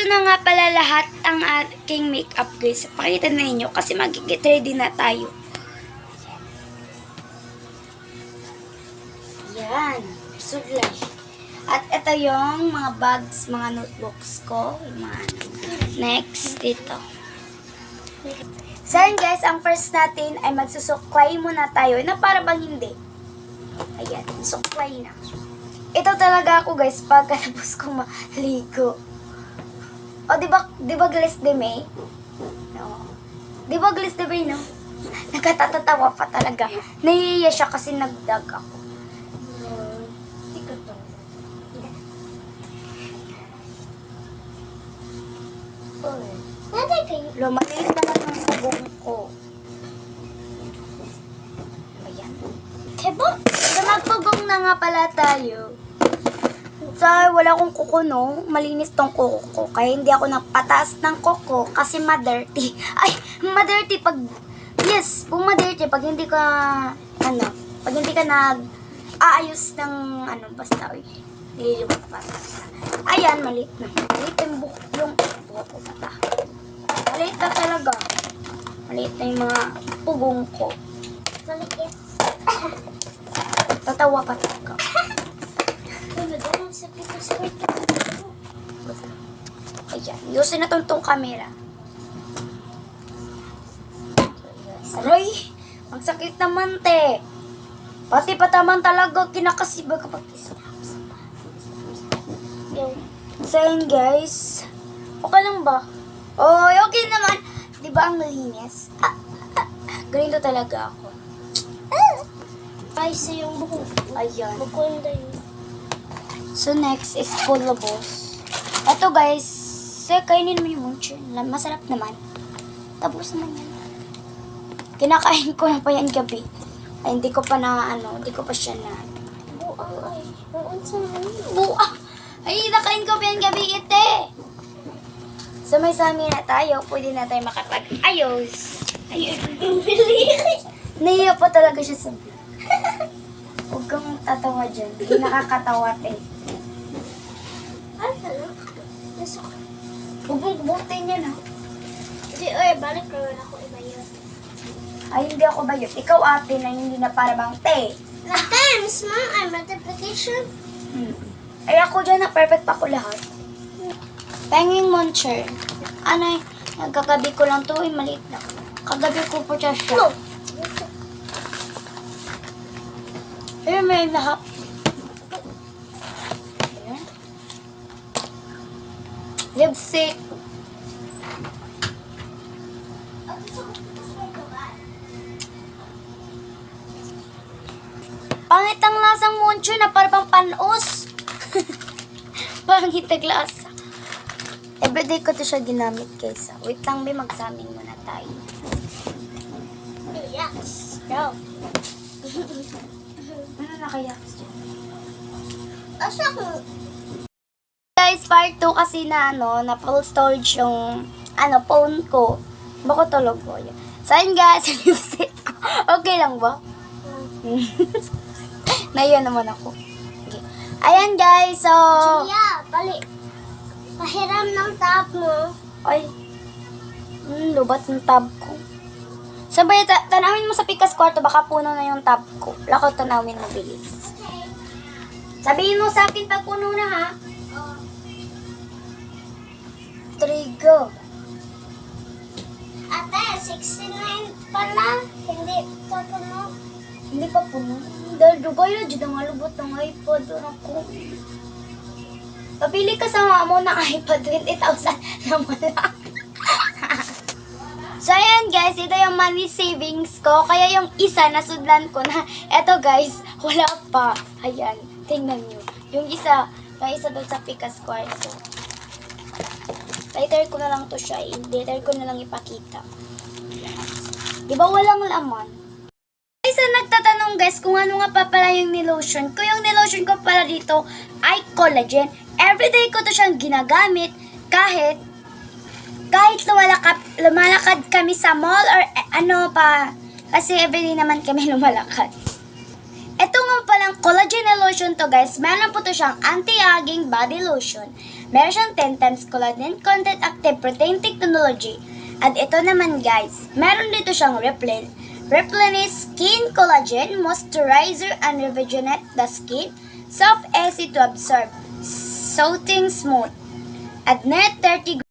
na nga pala lahat ang aking makeup guys. Pakita na ninyo kasi mag-get ready na tayo. Yan. Suglay. At ito yung mga bags, mga notebooks ko. Yung mga next, dito. So yun guys, ang first natin ay magsusuklay muna tayo na para bang hindi. Ayan, suklay na. Ito talaga ako guys, pagkatapos ko maligo. O, di ba Glass de May? No. Di ba Glass de May, no? Nagkatatawa pa talaga. Nahihiya siya kasi nagdag ako. Lumaliit naman ng kubong ko. Ayan. Diba? So, magpugong na nga pala tayo. So, wala akong kuko, no? Malinis tong kuko ko. Kaya hindi ako napataas ng kuko kasi ma-dirty. Ay, ma-dirty pag... Yes, kung ma-dirty, pag hindi ka... pag hindi ka nag-aayos ng... basta, liliwag pa. Ayan, maliit na. Maliit yung buhok ko pata. Maliit na talaga. Maliit na yung mga pugong ko. Maliit. Tatawa pa talaga. Ayan, yusin na tong camera. Aray, ang sakit naman, te. Pati pataman talaga, kinakasiba kapag so yun guys, okay lang ba? Oh, okay naman. Di ba ang malinis? Ganito talaga ako. Ay, sa yung buhok. Ayan. Maganda yun. So next is pulabos. Ito guys, kainin mo yung muncher. Masarap naman. Tapos naman yan. Kinakain ko na pa yan gabi. Ay, hindi ko pa siya na. Buang ay. Buang sa buang. Ay, nakain ko pa yan gabi ite. So may sami na tayo. Pwede na tayo makapag-ayos. Ayun. Nahiya pa talaga siya sa huwag kang tatawa dyan. Hindi nakakatawa eh. Ay, ano? Huwag mong butin yan ha. Hindi, balik ko na ako ibayot. Ay, hindi ako bayot. Ikaw ate na hindi na para bang te. Times, ma. Ay, multiplication. Ay, ako dyan na perfect pa ko lahat. Penging muncher. Nagkagabi ko lang to. Maliit na. Kagabi ko po siya. No. Ayun, may lahat. Ayan. Lipstick. Pangit ang lasang muncher na parang panos. Pangit ang lasa. Everyday ko to siya ginamit guys. Wait lang, may magsamin muna tayo. Yes. Go. Ano nakayaks dyan? Asa ko? Guys, part 2 kasi na na full storage yung phone ko. Bako tulog ko yun. So yun guys, okay lang ba? Naiyan naman ako. Okay. Ayan guys, so... Chia, pahiram ng tab mo. Ay, lubat ng tab ko. Sabay, tanawin mo sa Pikas kwarto, baka puno na yung tab ko. Lako, tanawin mo bilis. Sabihin mo sa akin pag puno na ha. Trigo. Ate, 69 pala. Hindi pa puno. Hindi pa puno. Dahil dugay na dyan ang alubot ng iPod. Ako. Papili ka sa mga mo ng iPod. 20,000 naman lang. So, ayan guys, ito yung money savings ko. Kaya yung isa, nasudlan ko na. Eto guys, wala pa. Ayan, tingnan nyo. Yung isa doon sa Pikas kwarto. Later ko na lang to siya. Later ko na lang ipakita. Diba walang laman? Guys, nagtatanong guys kung ano nga pa pala yung nilotion ko. Yung nilotion ko pala dito ay collagen. Everyday ko to siyang ginagamit kahit lumalakad kami sa mall or kasi everyday naman kami lumalakad. Ito nga pala palang collagen na lotion to guys, meron po to siyang anti-aging body lotion. Meron siyang 10 times collagen content active protein technology. At ito naman guys, meron dito siyang replenish skin collagen, moisturizer and rejuvenate the skin. Soft, easy to absorb, soothing smooth. At net 30